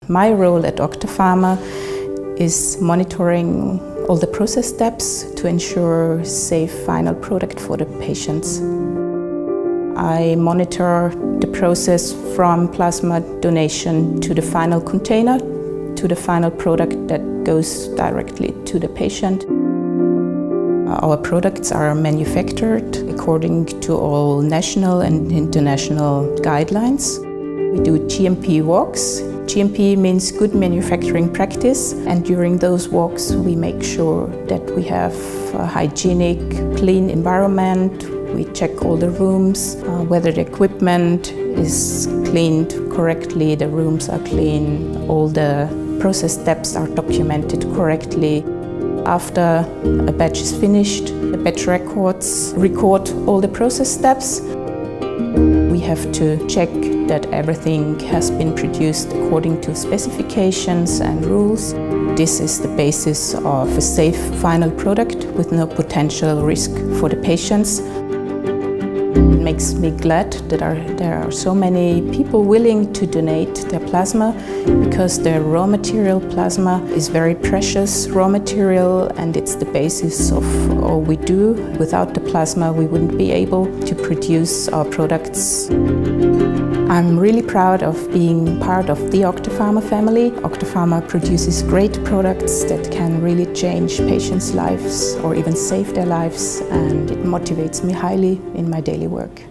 My role at Octapharma is monitoring all the process steps to ensure safe final product for the patients. I monitor the process from plasma donation to the final container, to the final product that goes directly to the patient. Our products are manufactured according to all national and international guidelines. We do GMP walks. GMP means good manufacturing practice, and during those walks we make sure that we have a hygienic, clean environment. We check all the rooms, whether the equipment is cleaned correctly, the rooms are clean, all the process steps are documented correctly. After a batch is finished, the batch records record all the process steps. We have to check that everything has been produced according to specifications and rules. This is the basis of a safe final product with no potential risk for the patients. It makes me glad that there are so many people willing to donate their plasma, because the raw material plasma is very precious raw material, and it's the basis of all we do. Without the plasma we wouldn't be able to produce our products. I'm really proud of being part of the Octapharma family. Octapharma produces great products that can really change patients' lives or even save their lives, and it motivates me highly in my daily work.